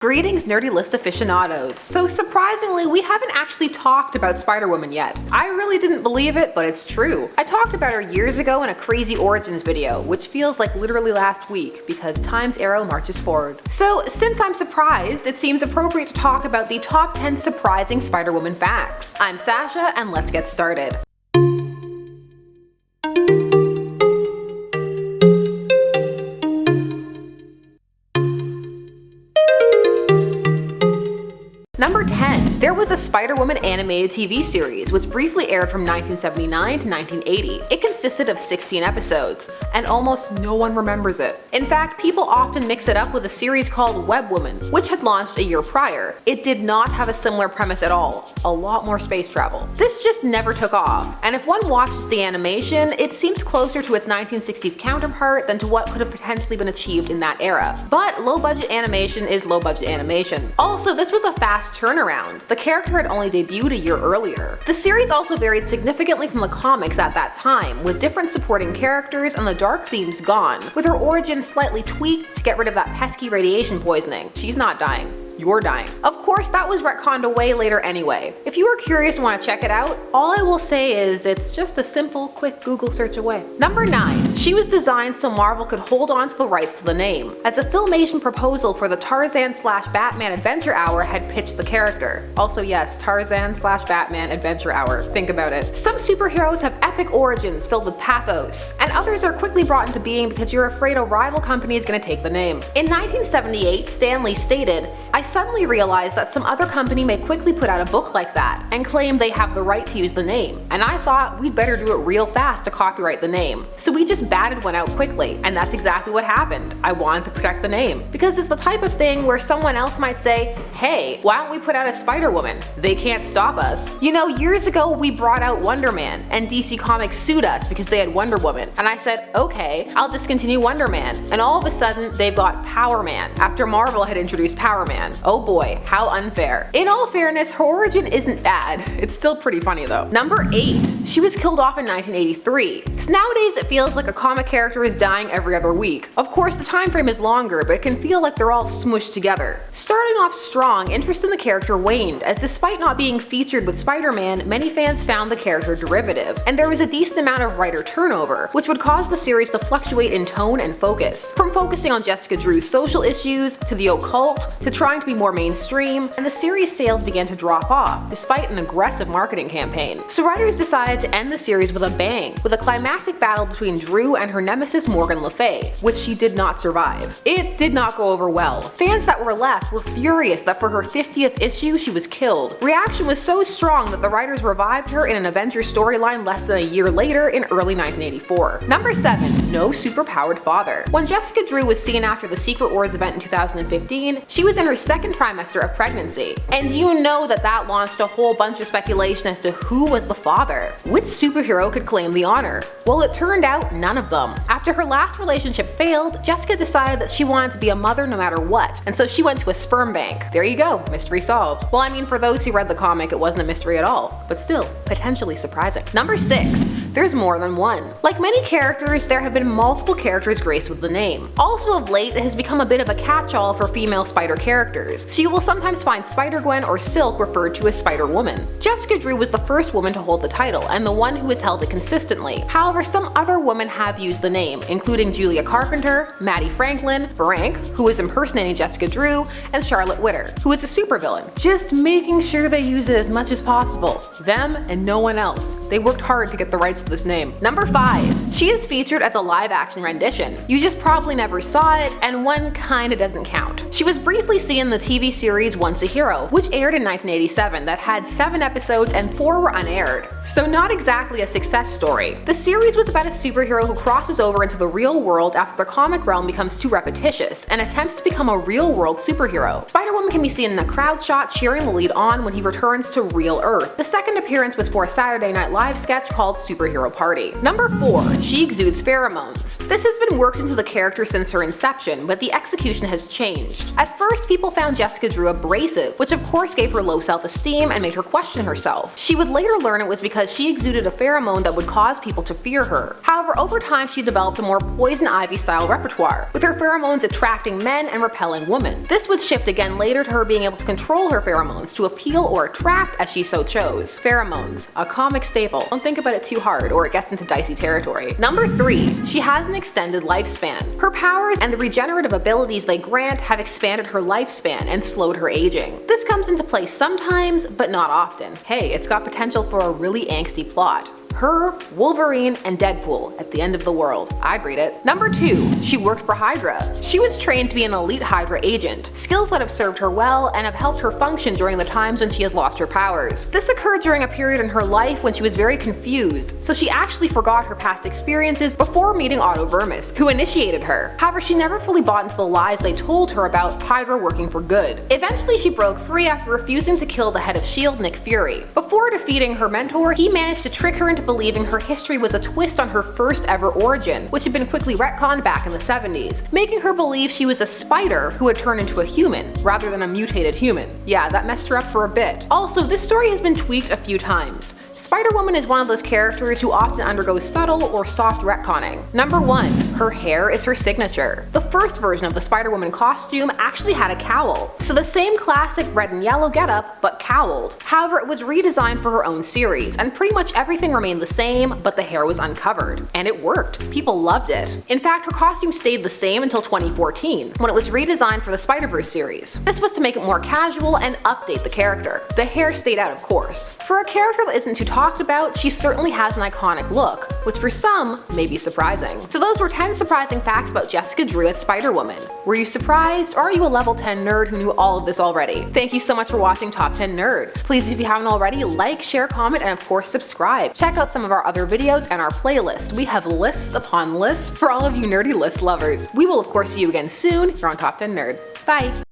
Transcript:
Greetings nerdy list aficionados. So surprisingly, we haven't actually talked about SpiderWoman yet. I really didn't believe it, but it's true. I talked about her years ago in a crazy origins video, which feels like literally last week because time's arrow marches forward. So since I'm surprised, it seems appropriate to talk about the top 10 surprising SpiderWoman facts. I'm Sasha, and let's get started. Number 10. There was a SpiderWoman animated TV series, which briefly aired from 1979 to 1980. It consisted of 16 episodes, and almost no one remembers it. In fact, people often mix it up with a series called webwoman, which had launched a year prior. It did not have a similar premise at all, a lot more space travel. This just never took off, and if one watches the animation, it seems closer to its 1960s counterpart than to what could have potentially been achieved in that era. But low-budget animation is low-budget animation. Also, this was a fast turnaround. The character had only debuted a year earlier. The series also varied significantly from the comics at that time, with different supporting characters and the dark themes gone, with her origin slightly tweaked to get rid of that pesky radiation poisoning. She's not dying. You're dying. Of course, that was retconned away later anyway. If you are curious and want to check it out, all I will say is it's just a simple, quick Google search away. Number 9. She was designed so Marvel could hold on to the rights to the name, as a Filmation proposal for the Tarzan/Batman Adventure Hour had pitched the character. Also yes, Tarzan/Batman Adventure Hour. Think about it. Some superheroes have epic origins filled with pathos, and others are quickly brought into being because you're afraid a rival company is going to take the name. In 1978, Stan Lee stated, "I suddenly realized that some other company may quickly put out a book like that and claim they have the right to use the name, and I thought we'd better do it real fast to copyright the name. So we just batted one out quickly, and that's exactly what happened. I wanted to protect the name. Because it's the type of thing where someone else might say, hey, why don't we put out a SpiderWoman? They can't stop us. You know, years ago we brought out Wonder Man, and DC Comics sued us because they had Wonder Woman, and I said, okay, I'll discontinue Wonder Man, and all of a sudden they've got Power Man, after Marvel had introduced Power Man. Oh boy, how unfair. In all fairness, her origin isn't bad. It's still pretty funny though. Number 8. She was killed off in 1983. So nowadays it feels like a comic character is dying every other week. Of course, the time frame is longer, but it can feel like they're all smushed together. Starting off strong, interest in the character waned, as despite not being featured with Spider-Man, many fans found the character derivative, and there was a decent amount of writer turnover, which would cause the series to fluctuate in tone and focus. From focusing on Jessica Drew's social issues, to the occult, to trying to be more mainstream, and the series' sales began to drop off, despite an aggressive marketing campaign. So writers decided to end the series with a bang, with a climactic battle between Drew and her nemesis Morgan Le Fay, which she did not survive. It did not go over well. Fans that were left were furious that for her 50th issue she was killed. Reaction was so strong that the writers revived her in an Avengers storyline less than a year later in early 1984. Number 7. No superpowered father. When Jessica Drew was seen after the Secret Wars event in 2015, she was in her second trimester of pregnancy, and you know that launched a whole bunch of speculation as to who was the father. Which superhero could claim the honor? Well, it turned out none of them. After her last relationship failed, Jessica decided that she wanted to be a mother no matter what, and so she went to a sperm bank. There you go, mystery solved. Well, I mean, for those who read the comic, it wasn't a mystery at all, but still, potentially surprising. Number 6. There's more than one. Like many characters, there have been multiple characters graced with the name. Also of late, it has become a bit of a catch-all for female spider characters, so you will sometimes find Spider-Gwen or Silk referred to as SpiderWoman. Jessica Drew was the first woman to hold the title, and the one who has held it consistently. However, some other women have used the name, including Julia Carpenter, Maddie Franklin, Frank, who is impersonating Jessica Drew, and Charlotte Witter, who is a supervillain. Just making sure they use it as much as possible. Them and no one else. They worked hard to get the rights to this name. Number 5. She is featured as a live-action rendition. You just probably never saw it, and one kinda doesn't count. She was briefly seen in the TV series Once a Hero, which aired in 1987, that had 7 episodes and 4 were unaired. So not exactly a success story. The series was about a superhero who crosses over into the real world after the comic realm becomes too repetitious and attempts to become a real-world superhero. SpiderWoman Spider-Woman can be seen in a crowd shot cheering the lead on when he returns to real Earth. The second appearance was for a Saturday Night Live sketch called Superhero Party. Number 4. She exudes pheromones. This has been worked into the character since her inception, but the execution has changed. At first, people found Jessica Drew abrasive, which of course gave her low self-esteem and made her question herself. She would later learn it was because she exuded a pheromone that would cause people to fear her. However, over time she developed a more Poison Ivy style repertoire, with her pheromones attracting men and repelling women. This would shift again later to her being able to control her pheromones to appeal or attract as she so chose. Pheromones, a comic staple. Don't think about it too hard or it gets into dicey territory. Number 3. She has an extended lifespan. Her powers and the regenerative abilities they grant have expanded her lifespan and slowed her aging. This comes into play sometimes, but not often. Hey, it's got potential for a really angsty plot. Her, Wolverine, and Deadpool at the end of the world. I'd read it. Number 2. She worked for Hydra. She was trained to be an elite Hydra agent, skills that have served her well and have helped her function during the times when she has lost her powers. This occurred during a period in her life when she was very confused, so she actually forgot her past experiences before meeting Otto Vermis, who initiated her. However, she never fully bought into the lies they told her about Hydra working for good. Eventually, she broke free after refusing to kill the head of S.H.I.E.L.D., Nick Fury. Before defeating her mentor, he managed to trick her into believing her history was a twist on her first ever origin, which had been quickly retconned back in the 70s, making her believe she was a spider who had turned into a human, rather than a mutated human. Yeah, that messed her up for a bit. Also, this story has been tweaked a few times. Spider-Woman is one of those characters who often undergoes subtle or soft retconning. Number 1. Her hair is her signature. The first version of the Spider-Woman costume actually had a cowl, so the same classic red and yellow getup, but cowled. However, it was redesigned for her own series, and pretty much everything remained the same, but the hair was uncovered. And it worked. People loved it. In fact, her costume stayed the same until 2014, when it was redesigned for the Spider-Verse series. This was to make it more casual and update the character. The hair stayed out, of course. For a character that isn't too talked about, she certainly has an iconic look, which for some may be surprising. So those were 10 surprising facts about Jessica Drew as Spider-Woman. Were you surprised, or are you a level 10 nerd who knew all of this already? Thank you so much for watching Top 10 Nerd. Please, if you haven't already, like, share, comment, and of course subscribe. Check out some of our other videos and our playlist. We have lists upon lists for all of you nerdy list lovers. We will of course see you again soon here on Top 10 Nerd. Bye!